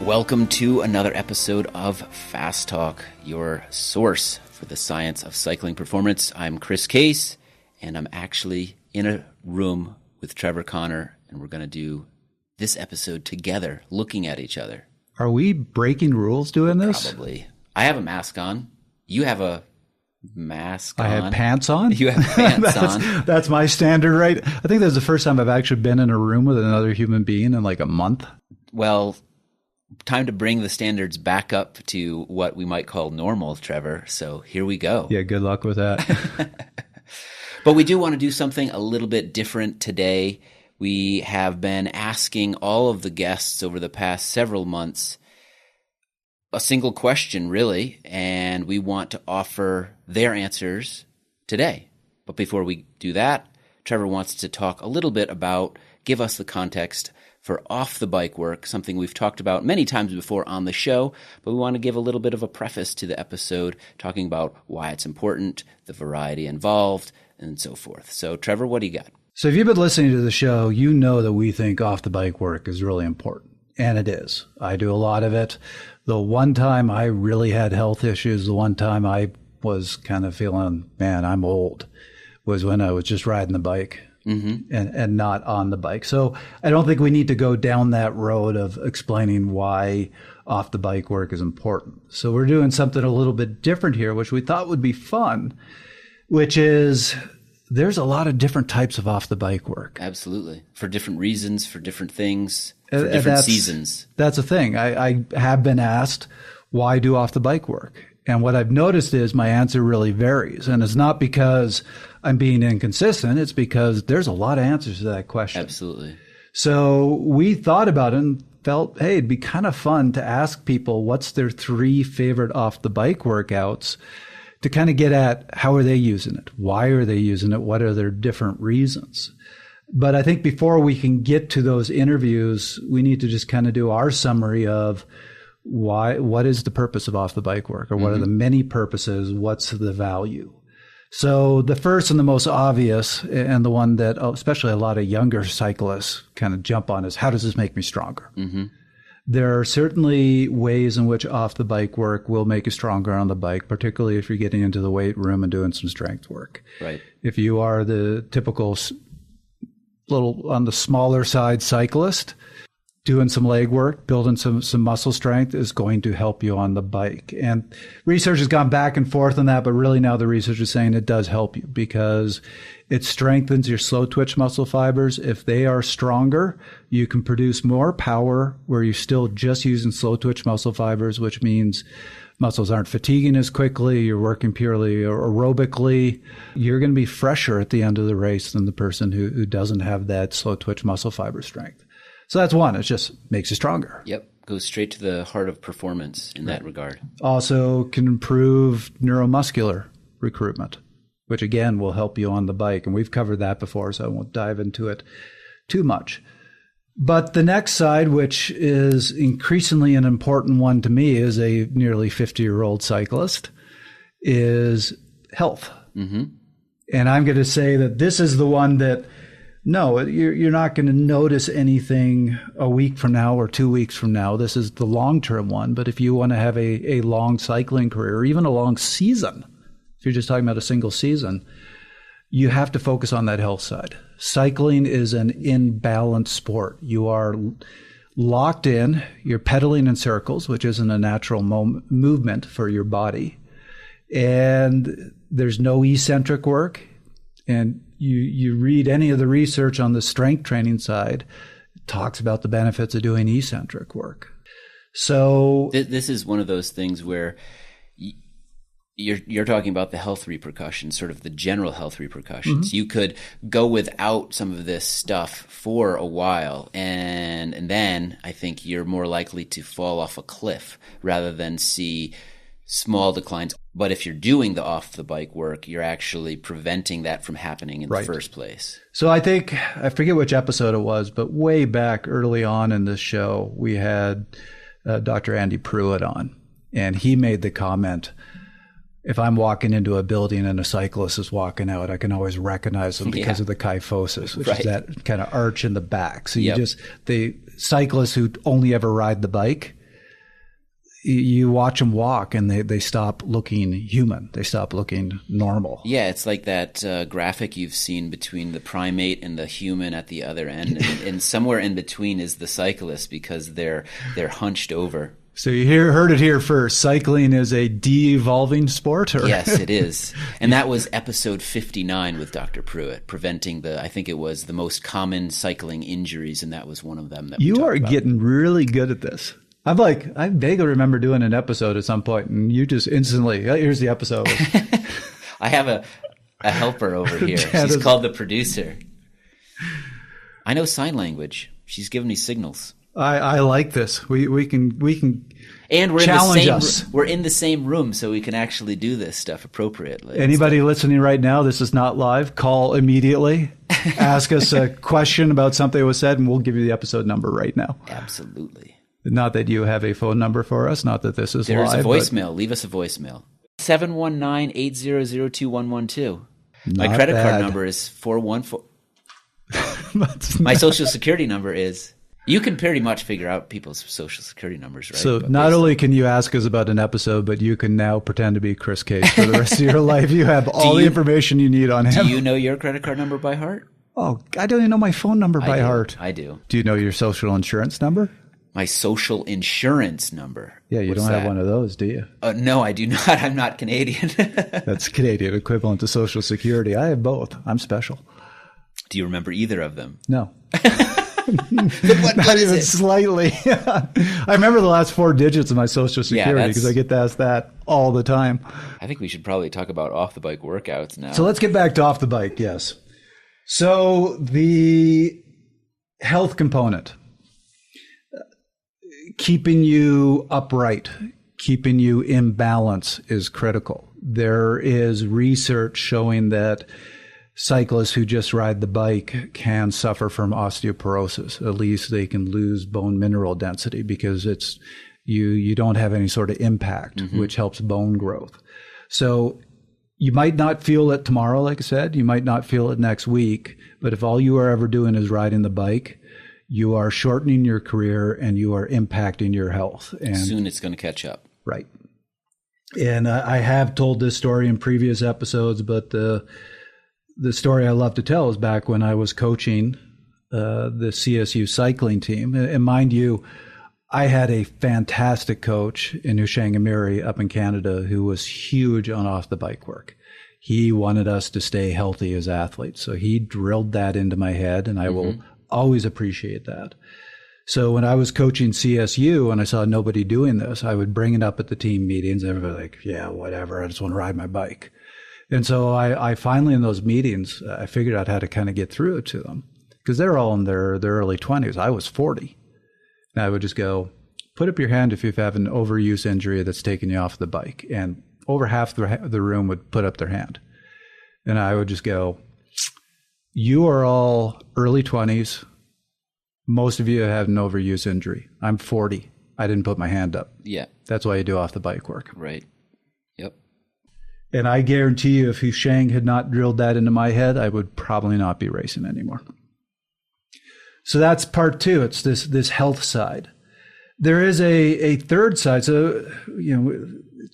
Welcome to another episode of Fast Talk, your source for the science of cycling performance. I'm Chris Case, and I'm actually in a room with Trevor Connor, and we're going to do this episode together, looking at each other. Are we breaking rules doing this? Probably. I have a mask on. You have a mask on. I have pants on? You have pants on. That's my standard, right? I think that's the first time I've actually been in a room with another human being in like a month. Well, time to bring the standards back up to what we might call normal, Trevor. So here we go. Yeah, good luck with that. But we do want to do something a little bit different today. We have been asking all of the guests over the past several months a single question, really, and we want to offer their answers today. But before we do that, Trevor wants to talk a little bit about, give us the context for off-the-bike work, something we've talked about many times before on the show, but we want to give a little bit of a preface to the episode, talking about why it's important, the variety involved, and so forth. So, Trevor, what do you got? So if you've been listening to the show, you know that we think off-the-bike work is really important, and it is. I do a lot of it. The one time I really had health issues, the one time I was kind of feeling, man, I'm old, was when I was just riding the bike. Mm-hmm. And not on the bike. So I don't think we need to go down that road of explaining why off the bike work is important. So we're doing something a little bit different here, which we thought would be fun, which is there's a lot of different types of off the bike work. Absolutely. For different reasons, for different things, for different seasons. That's the thing. I have been asked, why do off the bike work? And what I've noticed is my answer really varies. And it's not because I'm being inconsistent. It's because there's a lot of answers to that question. Absolutely. So we thought about it and felt, hey, it'd be kind of fun to ask people what's their 3 favorite off the bike workouts to kind of get at how are they using it? Why are they using it? What are their different reasons? But I think before we can get to those interviews, we need to just kind of do our summary of what is the purpose of off the bike work, or what are the many purposes? What's the value? So the first and the most obvious, and the one that especially a lot of younger cyclists kind of jump on, is how does this make me stronger? Mm-hmm. There are certainly ways in which off the bike work will make you stronger on the bike, particularly if you're getting into the weight room and doing some strength work. Right. If you are the typical little on the smaller side cyclist, doing some leg work, building some muscle strength is going to help you on the bike. And research has gone back and forth on that, but really now the research is saying it does help you because it strengthens your slow twitch muscle fibers. If they are stronger, you can produce more power where you're still just using slow twitch muscle fibers, which means muscles aren't fatiguing as quickly. You're working purely aerobically. You're going to be fresher at the end of the race than the person who doesn't have that slow twitch muscle fiber strength. So that's one. It just makes you stronger. Yep. Goes straight to the heart of performance in that regard. Also can improve neuromuscular recruitment, which again will help you on the bike. And we've covered that before, so I won't dive into it too much. But the next side, which is increasingly an important one to me as a nearly 50-year-old cyclist, is health. Mm-hmm. And I'm going to say that this is the one that no, you're not going to notice anything a week from now or 2 weeks from now. This is the long-term one. But if you want to have a long cycling career, or even a long season, if you're just talking about a single season, you have to focus on that health side. Cycling is an imbalance sport. You are locked in. You're pedaling in circles, which isn't a natural movement for your body. And there's no eccentric work. And you read any of the research on the strength training side, it talks about the benefits of doing eccentric work. So this is one of those things where you're talking about the health repercussions, sort of the general health repercussions. Mm-hmm. You could go without some of this stuff for a while, and then I think you're more likely to fall off a cliff rather than see small declines. But if you're doing the off-the-bike work, you're actually preventing that from happening in the first place. So I think, I forget which episode it was, but way back early on in this show, we had Dr. Andy Pruitt on, and he made the comment, if I'm walking into a building and a cyclist is walking out, I can always recognize them because of the kyphosis, which is that kind of arch in the back. So you the cyclists who only ever ride the bike, you watch them walk and they stop looking human. They stop looking normal. Yeah, it's like that graphic you've seen between the primate and the human at the other end. And somewhere in between is the cyclist because they're hunched over. So you heard it here first. Cycling is a de-evolving sport? Or? Yes, it is. And that was episode 59 with Dr. Pruitt, preventing I think it was the most common cycling injuries, and that was one of them that you are getting really good at this. I vaguely remember doing an episode at some point, and you just instantly, here's the episode. I have a helper over here. She's called the producer. I know sign language. She's giving me signals. I like this. We can and we're challenge in the us. We're in the same room, so we can actually do this stuff appropriately. Anybody listening right now, this is not live. Call immediately. Ask us a question about something that was said, and we'll give you the episode number right now. Absolutely. Not that you have a phone number for us. Not that this is live. There's a voicemail. Leave us a voicemail. 719-800-2112. My credit card number is 414. My social security number is... You can pretty much figure out people's social security numbers, right? So not only can you ask us about an episode, but you can now pretend to be Chris Case for the rest of your life. You have all the information you need on him. Do you know your credit card number by heart? Oh, I don't even know my phone number by heart. I do. Do you know your social insurance number? My social insurance number. Yeah, you don't have one of those, do you? No, I do not. I'm not Canadian. That's Canadian equivalent to Social Security. I have both. I'm special. Do you remember either of them? No. What Not is even it? Slightly. I remember the last 4 digits of my Social Security because I get asked that all the time. I think we should probably talk about off-the-bike workouts now. So let's get back to off the bike, yes. So the health component, keeping you upright, keeping you in balance is critical. There is research showing that cyclists who just ride the bike can suffer from osteoporosis. At least they can lose bone mineral density because it's you don't have any sort of impact, which helps bone growth. So you might not feel it tomorrow, like I said. You might not feel it next week. But if all you are ever doing is riding the bike, you are shortening your career and you are impacting your health. And soon it's going to catch up. Right. And I have told this story in previous episodes, but the story I love to tell is back when I was coaching the CSU cycling team. And mind you, I had a fantastic coach in Ushangamiri up in Canada who was huge on off the bike work. He wanted us to stay healthy as athletes. So he drilled that into my head, and I will always appreciate that. So when I was coaching CSU and I saw nobody doing this, I would bring it up at the team meetings. Everybody like, yeah, whatever. I just want to ride my bike. And so I finally, in those meetings, I figured out how to kind of get through it to them because they're all in their early 20s. I was 40. And I would just go, put up your hand if you have an overuse injury that's taken you off the bike. And over half the room would put up their hand. And I would just go, you are all early 20s. Most of you have an overuse injury. I'm 40. I didn't put my hand up. Yeah. That's why you do off the bike work. Right. Yep. And I guarantee you, if Hushang had not drilled that into my head, I would probably not be racing anymore. So that's part two. It's this health side. There is a third side. So,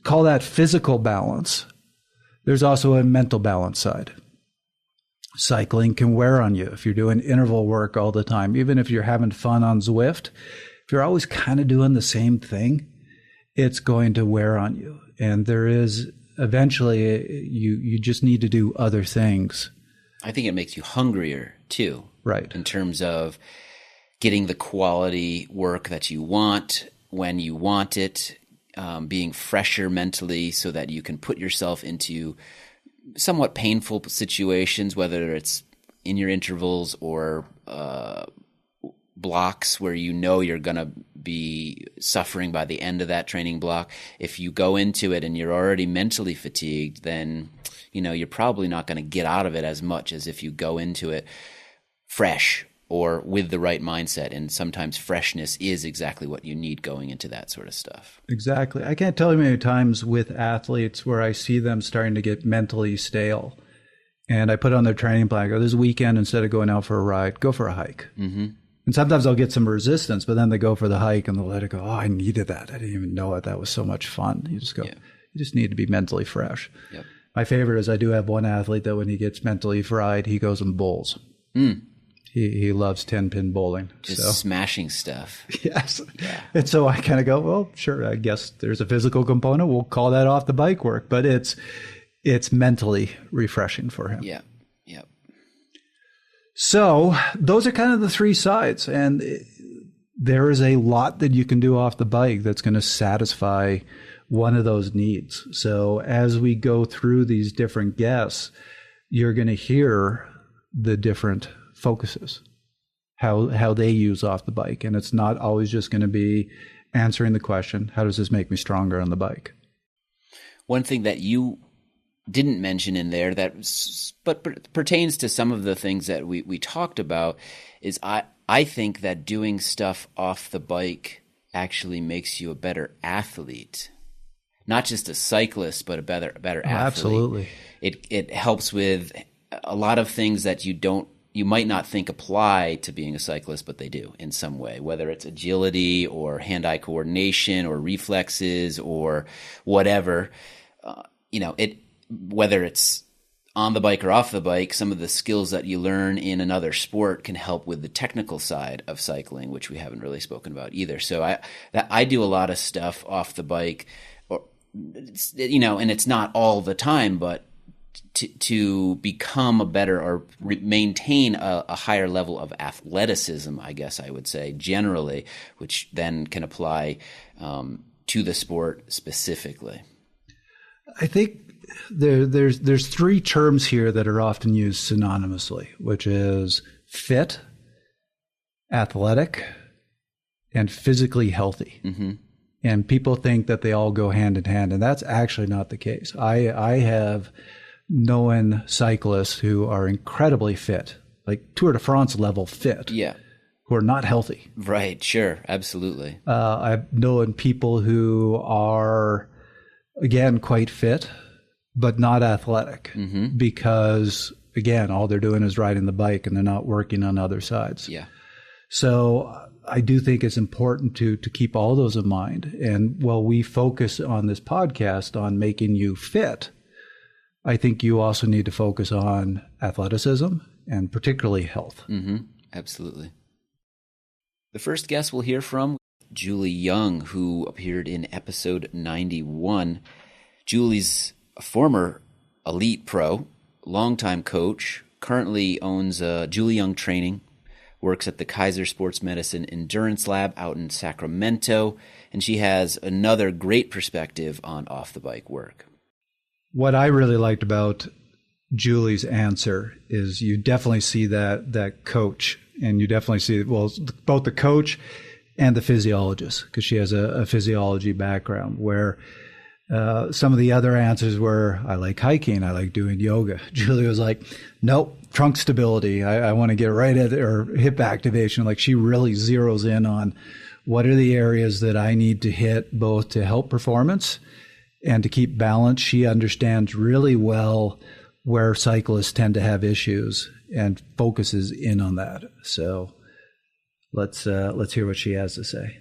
call that physical balance. There's also a mental balance side. Cycling can wear on you if you're doing interval work all the time. Even if you're having fun on Zwift, if you're always kind of doing the same thing, it's going to wear on you. And there is eventually you just need to do other things. I think it makes you hungrier too. Right. In terms of getting the quality work that you want when you want it, being fresher mentally so that you can put yourself into somewhat painful situations, whether it's in your intervals or blocks where you're going to be suffering by the end of that training block. If you go into it and you're already mentally fatigued, then you're probably not going to get out of it as much as if you go into it fresh or with the right mindset. And sometimes freshness is exactly what you need going into that sort of stuff. Exactly. I can't tell you many times with athletes where I see them starting to get mentally stale. And I put on their training plan, I go, this weekend, instead of going out for a ride, go for a hike. Mm-hmm. And sometimes I'll get some resistance, but then they go for the hike and they'll let it go. Oh, I needed that. I didn't even know it. That was so much fun. You just go, you just need to be mentally fresh. Yep. My favorite is I do have one athlete that when he gets mentally fried, he goes and bowls. He loves 10-pin bowling. Just smashing stuff. Yes. Yeah. And so I kind of go, well, sure, I guess there's a physical component. We'll call that off the bike work, but it's mentally refreshing for him. Yeah. Yeah. So those are kind of the three sides. And there is a lot that you can do off the bike that's going to satisfy one of those needs. So as we go through these different guests, you're going to hear the different focuses, how they use off the bike. And it's not always just going to be answering the question, how does this make me stronger on the bike? One thing that you didn't mention in there but pertains to some of the things that we talked about is I think that doing stuff off the bike actually makes you a better athlete. Not just a cyclist, but a better athlete. Absolutely. It helps with a lot of things that you might not think apply to being a cyclist, but they do in some way, whether it's agility or hand-eye coordination or reflexes or whatever. Whether it's on the bike or off the bike, some of the skills that you learn in another sport can help with the technical side of cycling, which we haven't really spoken about either. So I do a lot of stuff off the bike, and it's not all the time, but to become a better or maintain a higher level of athleticism, I guess I would say generally, which then can apply to the sport specifically. I think there's three terms here that are often used synonymously, which is fit, athletic, and physically healthy. Mm-hmm. And people think that they all go hand in hand, and that's actually not the case. I have known cyclists who are incredibly fit, like Tour de France level fit, who are not healthy. Right, sure, absolutely. I've known people who are, again, quite fit, but not athletic because, again, all they're doing is riding the bike and they're not working on other sides. Yeah. So I do think it's important to keep all those in mind. And while we focus on this podcast on making you fit, I think you also need to focus on athleticism and particularly health. Mm-hmm. Absolutely. The first guest we'll hear from, Julie Young, who appeared in episode 91. Julie's a former elite pro, longtime coach, currently owns Julie Young Training, works at the Kaiser Sports Medicine Endurance Lab out in Sacramento, and she has another great perspective on off-the-bike work. What I really liked about Julie's answer is you definitely see that coach, and you definitely see, well, both the coach and the physiologist, because she has a physiology background, where some of the other answers were, I like hiking, I like doing yoga. Julie was like, nope, trunk stability. I want to get right at it, or hip activation. Like, she really zeroes in on what are the areas that I need to hit both to help performance and to keep balance. She understands really well where cyclists tend to have issues and focuses in on that. So let's hear what she has to say.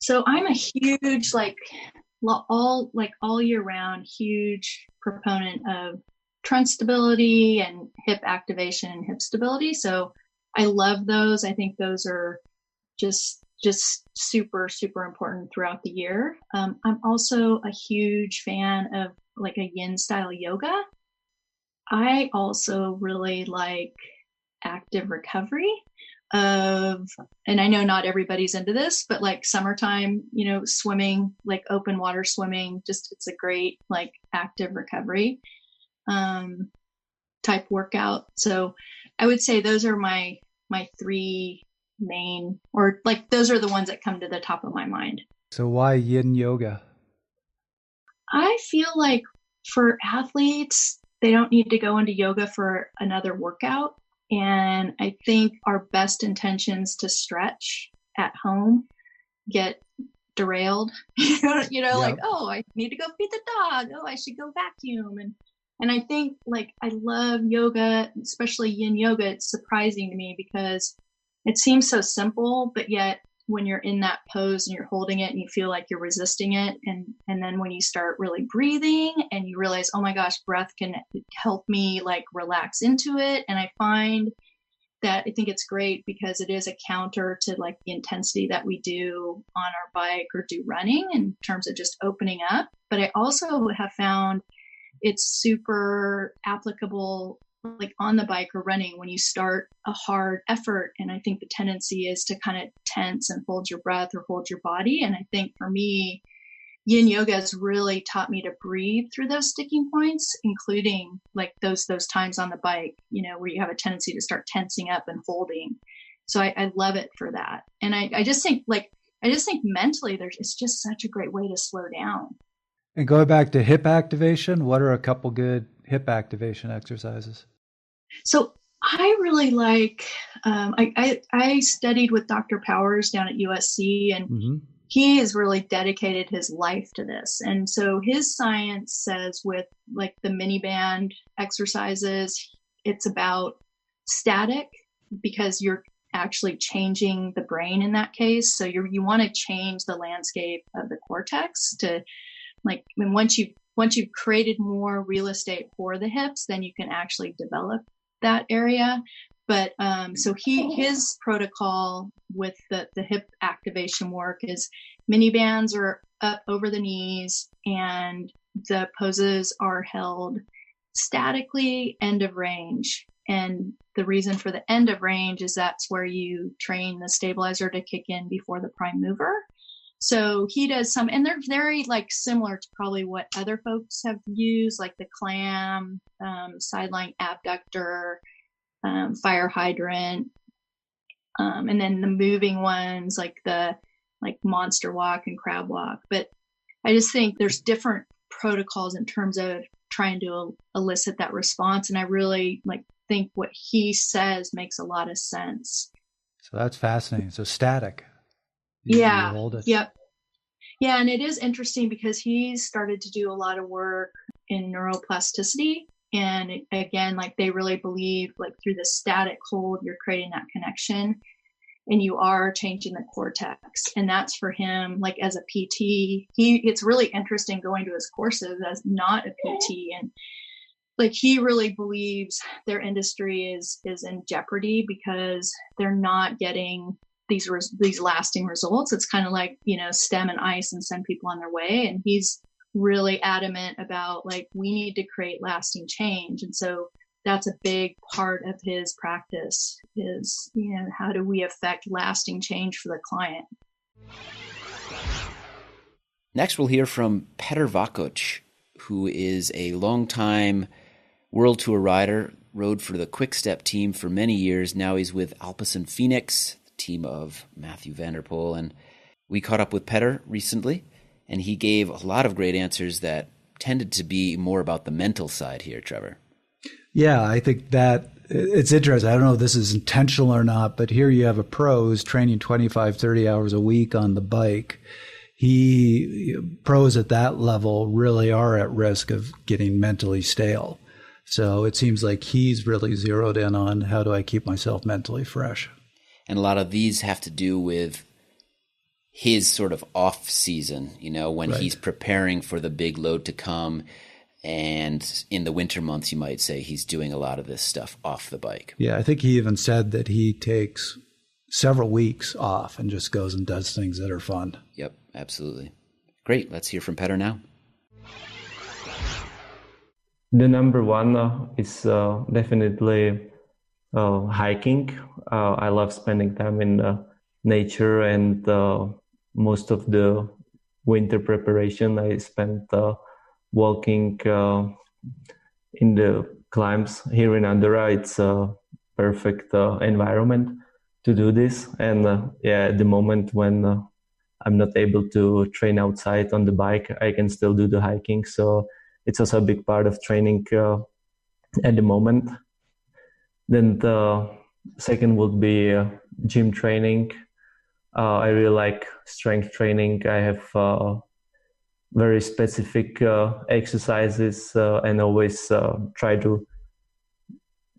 So I'm a huge, all year round, huge proponent of trunk stability and hip activation and hip stability. So I love those. I think those are just super, super important throughout the year. I'm also a huge fan of like a yin style yoga. I also really like active recovery and I know not everybody's into this, but like summertime, swimming, like open water swimming, it's a great like active recovery type workout. So I would say those are my three main, or like those are the ones that come to the top of my mind. So why yin yoga? I feel like for athletes, they don't need to go into yoga for another workout. And I think our best intentions to stretch at home get derailed, like, oh, I need to go feed the dog. Oh, I should go vacuum. And And I think like I love yoga, especially yin yoga. It's surprising to me because it seems so simple, but yet when you're in that pose and you're holding it and you feel like you're resisting it, and then when you start really breathing and you realize, oh my gosh, breath can help me like relax into it. And I find that I think it's great because it is a counter to like the intensity that we do on our bike or do running in terms of just opening up. But I also have found it's super applicable like on the bike or running when you start a hard effort. And I think the tendency is to kind of tense and hold your breath or hold your body. And I think for me, yin yoga has really taught me to breathe through those sticking points, including like those times on the bike, where you have a tendency to start tensing up and holding. So I love it for that. And I just think mentally it's just such a great way to slow down. And going back to hip activation, what are a couple good hip activation exercises? So I really like, I studied with Dr. Powers down at USC, and he has really dedicated his life to this. And so his science says with like the mini band exercises, it's about static because you're actually changing the brain in that case. So you want to change the landscape of the cortex to like, when once you've created more real estate for the hips, then you can actually develop that area. But so his protocol with the hip activation work is mini bands are up over the knees and the poses are held statically end of range. And the reason for the end of range is that's where you train the stabilizer to kick in before the prime mover. So he does some, and they're very like similar to probably what other folks have used, like the clam, sideline abductor, fire hydrant, and then the moving ones like the monster walk and crab walk. But I just think there's different protocols in terms of trying to elicit that response, and I really think what he says makes a lot of sense. So that's fascinating. So static. You hold it. Yep. Yeah, and it is interesting because he's started to do a lot of work in neuroplasticity. And again, they really believe through the static hold, you're creating that connection and you are changing the cortex. And that's for him, as a PT, it's really interesting going to his courses as not a PT. And he really believes their industry is in jeopardy because they're not getting these lasting results. It's kind of stem and ice and send people on their way. And he's really adamant about we need to create lasting change. And so that's a big part of his practice is, how do we affect lasting change for the client? Next, we'll hear from Petr Vakoč, who is a longtime World Tour rider, rode for the Quick Step team for many years. Now he's with Alpecin Phoenix, the team of Matthew van der Poel. And we caught up with Petr recently, and he gave a lot of great answers that tended to be more about the mental side here, Trevor. Yeah, I think that it's interesting. I don't know if this is intentional or not, but here you have a pro who's training 25, 30 hours a week on the bike. Pros at that level really are at risk of getting mentally stale. So it seems like he's really zeroed in on how do I keep myself mentally fresh. And a lot of these have to do with his sort of off season, when right. He's preparing for the big load to come. And in the winter months, you might say he's doing a lot of this stuff off the bike. Yeah, I think he even said that he takes several weeks off and just goes and does things that are fun. Yep, absolutely. Great. Let's hear from Petr now. The number one is definitely hiking. I love spending time in nature, and most of the winter preparation I spent walking in the climbs here in Andorra. It's a perfect environment to do this. And at the moment when I'm not able to train outside on the bike, I can still do the hiking. So it's also a big part of training at the moment. Then the second would be gym training. I really like strength training. I have very specific exercises and always try to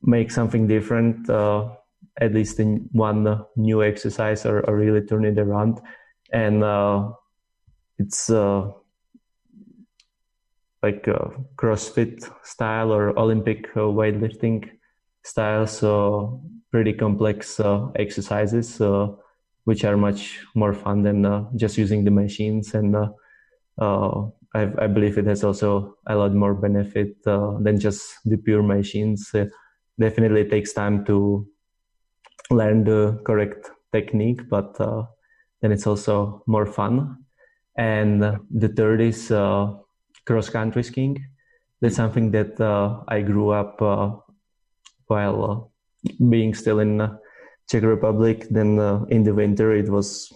make something different, at least in one new exercise, or really turn it around. And it's like CrossFit style or Olympic weightlifting style, so pretty complex exercises, which are much more fun than just using the machines. And I believe it has also a lot more benefit than just the pure machines. Definitely it takes time to learn the correct technique, but then it's also more fun. And the third is cross-country skiing. That's something that I grew up while being still in Czech Republic. Then in the winter, it was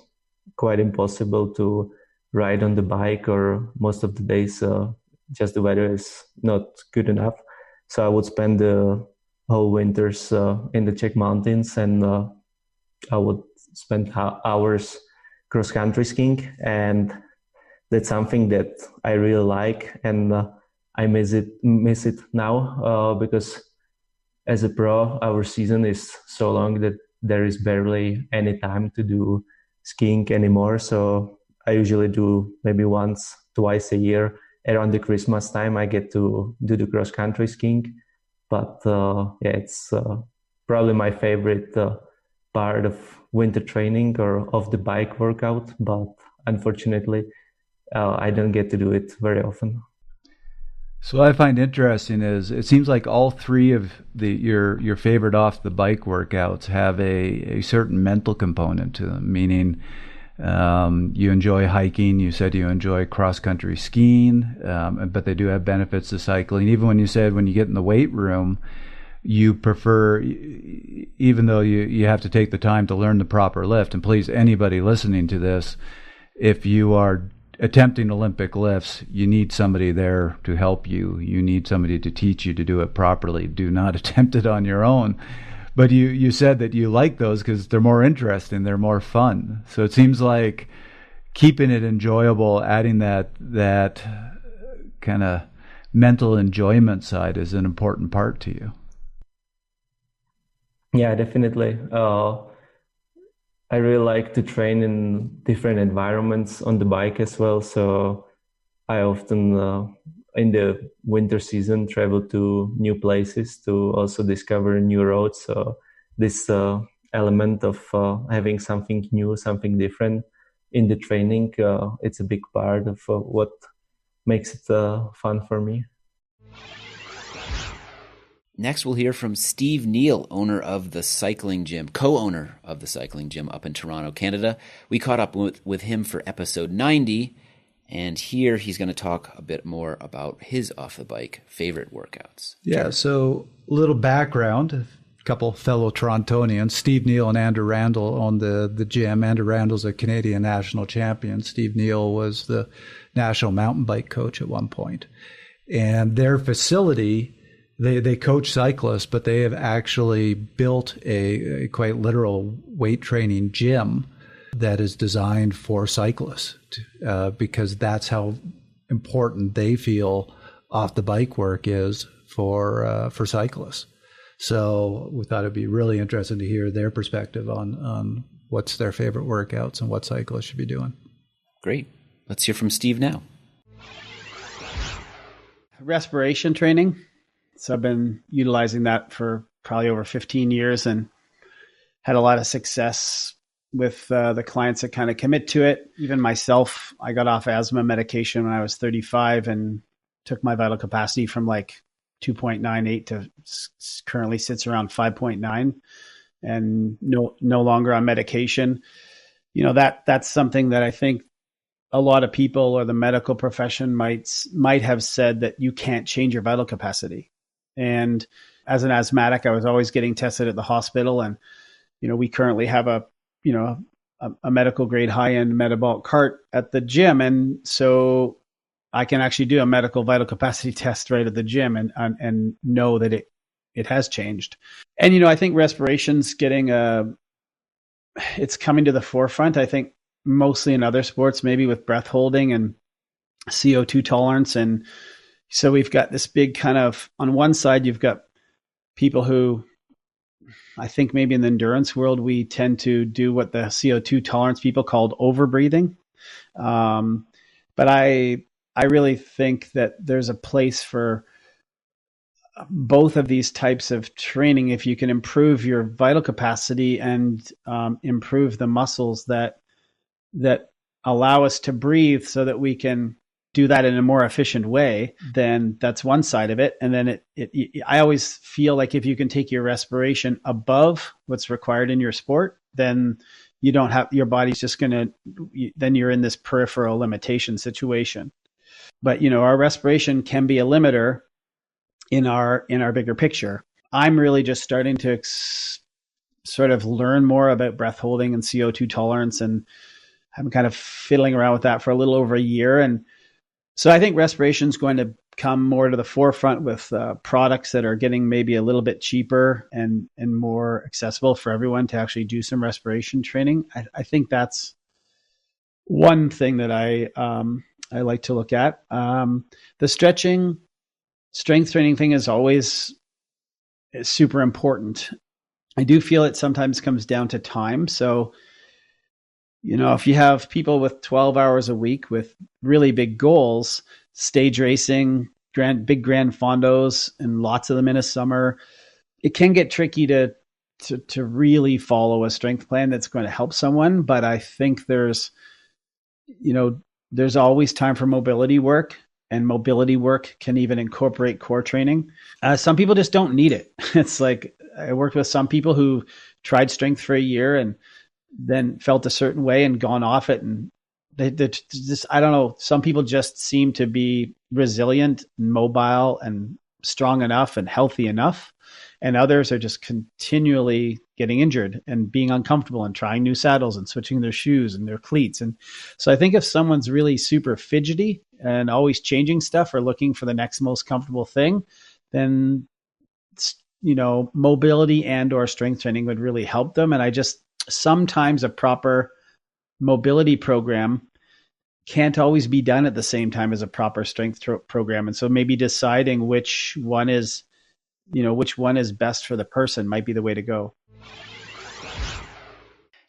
quite impossible to ride on the bike, or most of the days just the weather is not good enough. So I would spend the whole winters in the Czech mountains, and I would spend hours cross-country skiing. And that's something that I really like, and I miss it now because as a pro, our season is so long that there is barely any time to do skiing anymore. So I usually do maybe once, twice a year. Around the Christmas time, I get to do the cross-country skiing. But it's probably my favorite part of winter training or of the bike workout. But unfortunately, I don't get to do it very often. So what I find interesting is it seems like all three of your favorite off the bike workouts have a certain mental component to them, meaning you enjoy hiking, you said you enjoy cross-country skiing, but they do have benefits to cycling. Even when you said when you get in the weight room, you prefer, even though you have to take the time to learn the proper lift, and please, anybody listening to this, if you are attempting Olympic lifts, you need somebody there to help you. You need somebody to teach you to do it properly. Do not attempt it on your own. But you said that you like those because they're more interesting, they're more fun. So it seems like keeping it enjoyable, adding that kind of mental enjoyment side is an important part to you. Yeah, definitely. I really like to train in different environments on the bike as well. So I often, in the winter season, travel to new places to also discover new roads. So this element of having something new, something different in the training, it's a big part of what makes it fun for me. Next, we'll hear from Steve Neal, owner of the cycling gym, co-owner of the cycling gym up in Toronto, Canada. We caught up with him for episode 90, and here he's going to talk a bit more about his off-the-bike favorite workouts. Yeah, so a little background, a couple fellow Torontonians, Steve Neal and Andrew Randall own the gym. Andrew Randall's a Canadian national champion. Steve Neal was the national mountain bike coach at one point. And their facility, They coach cyclists, but they have actually built a quite literal weight training gym that is designed for cyclists because that's how important they feel off the bike work is for cyclists. So we thought it'd be really interesting to hear their perspective on what's their favorite workouts and what cyclists should be doing. Great. Let's hear from Steve now. Respiration training. So I've been utilizing that for probably over 15 years and had a lot of success with the clients that kind of commit to it. Even myself, I got off asthma medication when I was 35 and took my vital capacity from like 2.98 to currently sits around 5.9 and no longer on medication. You know, that's something that I think a lot of people or the medical profession might have said that you can't change your vital capacity. And as an asthmatic, I was always getting tested at the hospital. And, you know, we currently have a medical grade high-end metabolic cart at the gym. And so I can actually do a medical vital capacity test right at the gym and know that it has changed. And, you know, I think respiration's it's coming to the forefront. I think mostly in other sports, maybe with breath holding and CO2 tolerance. And so we've got this big kind of, on one side, you've got people who, I think maybe in the endurance world, we tend to do what the CO2 tolerance people called overbreathing. But I really think that there's a place for both of these types of training if you can improve your vital capacity and improve the muscles that allow us to breathe so that we can do that in a more efficient way. Then that's one side of it. And then I always feel like if you can take your respiration above what's required in your sport, then you don't have, your body's just going to, then you're in this peripheral limitation situation. But, our respiration can be a limiter in our bigger picture. I'm really just starting to sort of learn more about breath holding and CO2 tolerance, and I'm kind of fiddling around with that for a little over a year. And so I think respiration is going to come more to the forefront with products that are getting maybe a little bit cheaper and more accessible for everyone to actually do some respiration training. I think that's one thing that I like to look at. The stretching, strength training thing is super important. I do feel it sometimes comes down to time. So, if you have people with 12 hours a week with really big goals, stage racing, big grand fondos, and lots of them in a summer, it can get tricky to really follow a strength plan that's going to help someone. But I think there's always time for mobility work, and mobility work can even incorporate core training. Some people just don't need it. It's like I worked with some people who tried strength for a year and then felt a certain way and gone off it. And they just, I don't know, some people just seem to be resilient and mobile and strong enough and healthy enough. And others are just continually getting injured and being uncomfortable and trying new saddles and switching their shoes and their cleats. And so I think if someone's really super fidgety and always changing stuff or looking for the next most comfortable thing, then, mobility and or strength training would really help them. And sometimes a proper mobility program can't always be done at the same time as a proper strength program. And so maybe deciding which one is best for the person might be the way to go.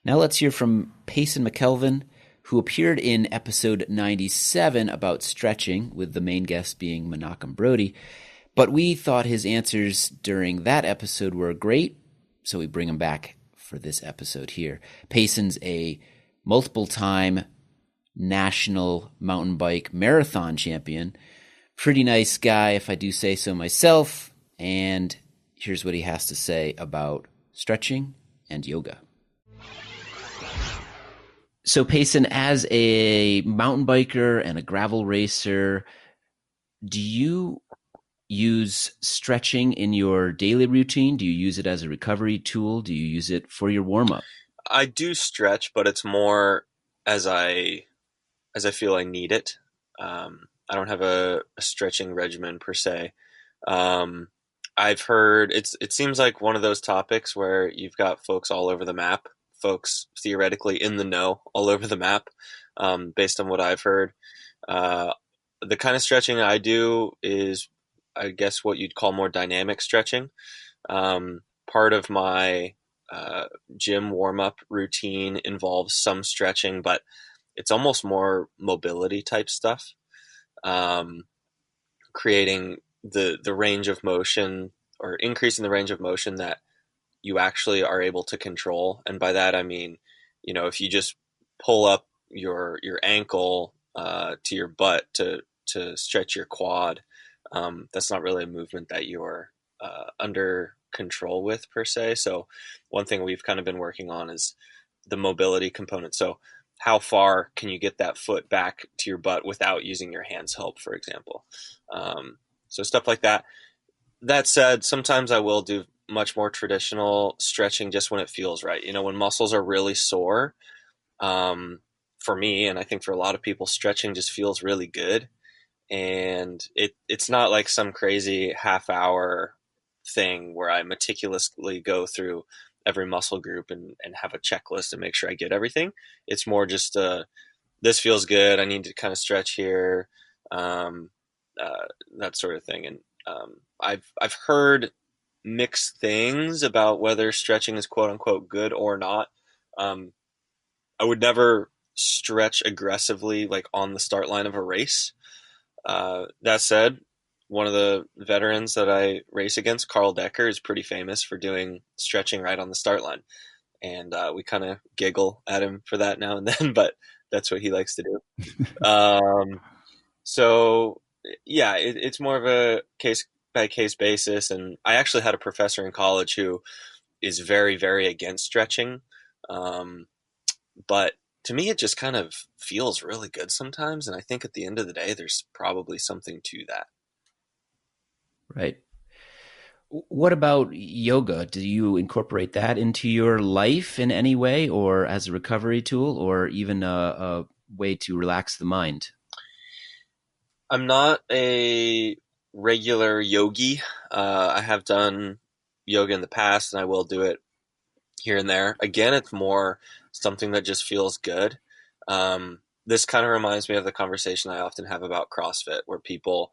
Now let's hear from Payson McKelvin, who appeared in episode 97 about stretching, with the main guest being Menachem Brodie. But we thought his answers during that episode were great, so we bring him back for this episode here. Payson's a multiple-time national mountain bike marathon champion. Pretty nice guy, if I do say so myself. And here's what he has to say about stretching and yoga. So Payson, as a mountain biker and a gravel racer, do you use stretching in your daily routine? Do you use it as a recovery tool? Do you use it for your warm-up? I do stretch, but it's more as I feel I need it. I don't have a stretching regimen per se. I've heard it seems like one of those topics where you've got folks all over the map, folks theoretically in the know all over the map, based on what I've heard. The kind of stretching I do is, I guess, what you'd call more dynamic stretching. Part of my gym warm-up routine involves some stretching, but it's almost more mobility type stuff, creating the range of motion, or increasing the range of motion that you actually are able to control. And by that I mean, if you just pull up your ankle to your butt to stretch your quad, that's not really a movement that you're under control with per se. So one thing we've kind of been working on is the mobility component. So how far can you get that foot back to your butt without using your hands help, for example? So stuff like that. That said, sometimes I will do much more traditional stretching just when it feels right. When muscles are really sore, for me, and I think for a lot of people, stretching just feels really good. And it's not like some crazy half-hour thing where I meticulously go through every muscle group and have a checklist and make sure I get everything. It's more just this feels good. I need to kind of stretch here, that sort of thing. And I've heard mixed things about whether stretching is quote unquote good or not. I would never stretch aggressively like on the start line of a race. That said, one of the veterans that I race against, Carl Decker, is pretty famous for doing stretching right on the start line. And we kind of giggle at him for that now and then, but that's what he likes to do. So yeah, it's more of a case by case basis. And I actually had a professor in college who is very, very against stretching. But to me, it just kind of feels really good sometimes. And I think at the end of the day, there's probably something to that. Right. What about yoga? Do you incorporate that into your life in any way, or as a recovery tool, or even a way to relax the mind? I'm not a regular yogi. I have done yoga in the past, and I will do it here and there. Again, it's more something that just feels good. This kind of reminds me of the conversation I often have about CrossFit, where people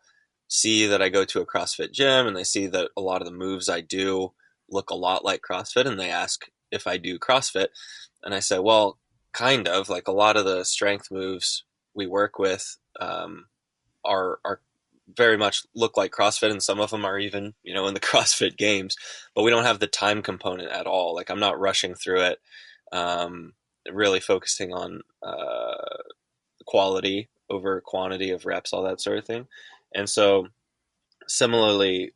see that I go to a CrossFit gym and they see that a lot of the moves I do look a lot like CrossFit, and they ask if I do CrossFit. And I say, well, kind of. Like a lot of the strength moves we work with are very much look like CrossFit, and some of them are even, in the CrossFit games, but we don't have the time component at all. Like I'm not rushing through it, really focusing on quality over quantity of reps, all that sort of thing. And so similarly,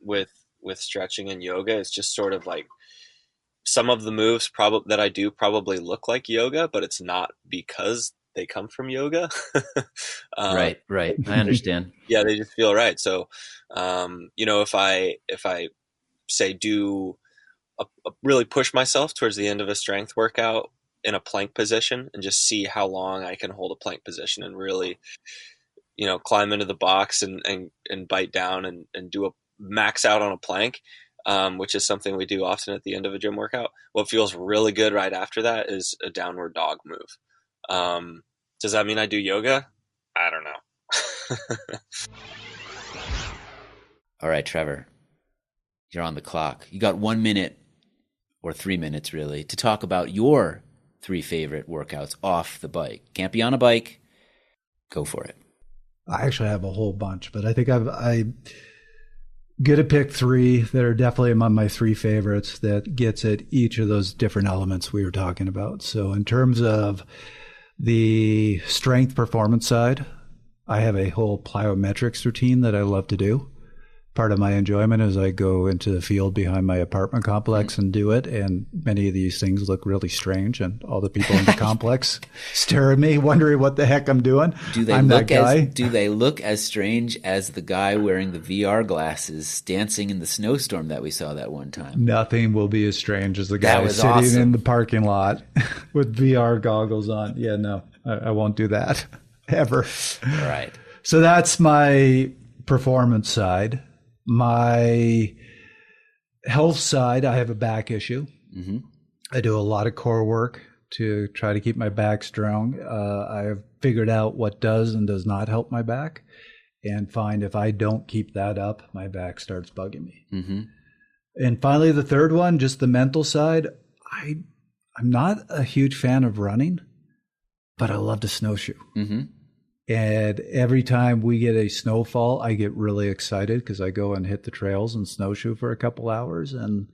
with stretching and yoga, it's just sort of like some of the moves that I do probably look like yoga, but it's not because they come from yoga. Right. I understand. Yeah, they just feel right. So, if I say do really push myself towards the end of a strength workout in a plank position and just see how long I can hold a plank position and really, climb into the box and bite down and do a max out on a plank, which is something we do often at the end of a gym workout. What feels really good right after that is a downward dog move. Does that mean I do yoga? I don't know. All right, Trevor, you're on the clock. You got 1 minute or 3 minutes really to talk about your 3 favorite workouts off the bike. Can't be on a bike. Go for it. I actually have a whole bunch, but I think I get to pick 3 that are definitely among my 3 favorites that gets at each of those different elements we were talking about. So in terms of the strength performance side, I have a whole plyometrics routine that I love to do. Part of my enjoyment is I go into the field behind my apartment complex and do it. And many of these things look really strange. And all the people in the complex stare at me, wondering what the heck I'm doing. Do they look as strange as the guy wearing the VR glasses dancing in the snowstorm that we saw that one time? Nothing will be as strange as the guy sitting in the parking lot with VR goggles on. Yeah, no, I won't do that ever. All right. So that's my performance side. My health side, I have a back issue. Mm-hmm. I do a lot of core work to try to keep my back strong. I have figured out what does and does not help my back, and find if I don't keep that up, my back starts bugging me. Mm-hmm. And finally, the third one, just the mental side. I'm not a huge fan of running, but I love to snowshoe. Mm-hmm. And every time we get a snowfall, I get really excited because I go and hit the trails and snowshoe for a couple hours. And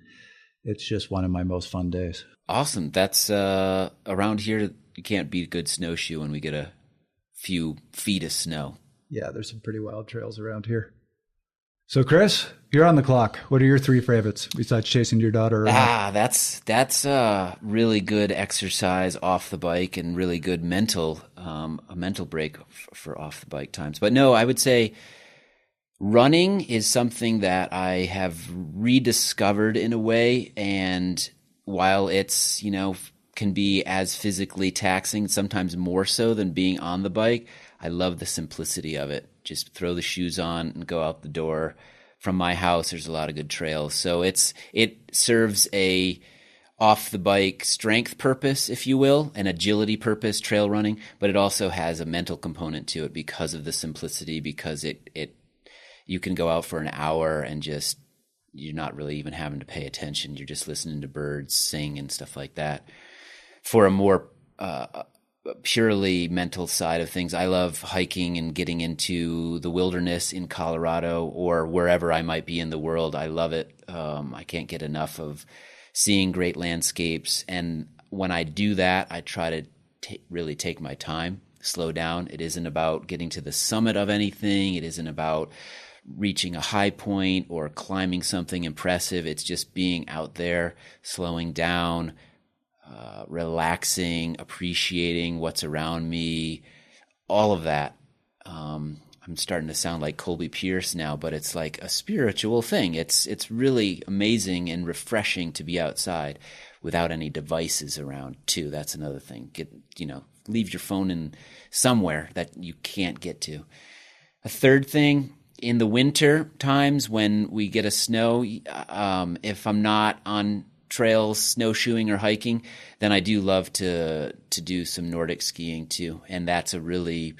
it's just one of my most fun days. Awesome. That's around here. You can't beat a good snowshoe when we get a few feet of snow. Yeah, there's some pretty wild trails around here. So, Chris, you're on the clock. What are your 3 favorites besides chasing your daughter around? That's really good exercise off the bike and really good mental break for off the bike times. But no, I would say running is something that I have rediscovered in a way. And while it's, can be as physically taxing, sometimes more so than being on the bike, I love the simplicity of it. Just throw the shoes on and go out the door. From my house, there's a lot of good trails. So it serves a off the bike strength purpose, if you will, an agility purpose, trail running, but it also has a mental component to it because of the simplicity, because you can go out for an hour and just, you're not really even having to pay attention. You're just listening to birds sing and stuff like that. For a more purely mental side of things, I love hiking and getting into the wilderness in Colorado or wherever I might be in the world. I love it. I can't get enough of seeing great landscapes. And when I do that, I try to really take my time, slow down. It isn't about getting to the summit of anything. It isn't about reaching a high point or climbing something impressive. It's just being out there, slowing down, relaxing, appreciating what's around me, all of that. I'm starting to sound like Colby Pierce now, but it's like a spiritual thing. It's really amazing and refreshing to be outside without any devices around too. That's another thing. Leave your phone in somewhere that you can't get to. A third thing, in the winter times when we get a snow, if I'm not on trails, snowshoeing or hiking, then I do love to do some Nordic skiing too. And that's a really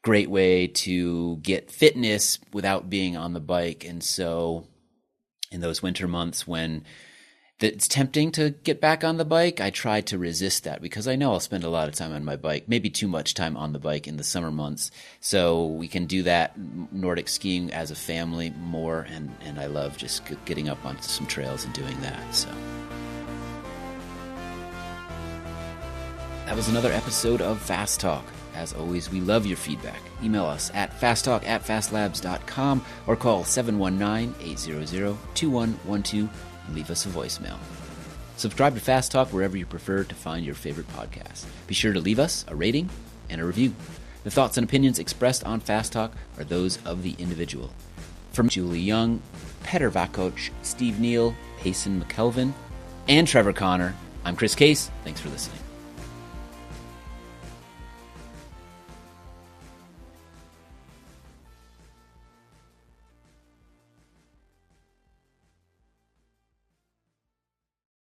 great way to get fitness without being on the bike. And so in those winter months when it's tempting to get back on the bike, I try to resist that because I know I'll spend a lot of time on my bike, maybe too much time on the bike in the summer months. So we can do that Nordic skiing as a family more. And I love just getting up onto some trails and doing that. So that was another episode of Fast Talk. As always, we love your feedback. Email us at fasttalk@fastlabs.com or call 719-800-2112 and leave us a voicemail. Subscribe to Fast Talk wherever you prefer to find your favorite podcast. Be sure to leave us a rating and a review. The thoughts and opinions expressed on Fast Talk are those of the individual. From Julie Young, Petter Vakoch, Steve Neal, Payson McKelvin, and Trevor Connor, I'm Chris Case. Thanks for listening.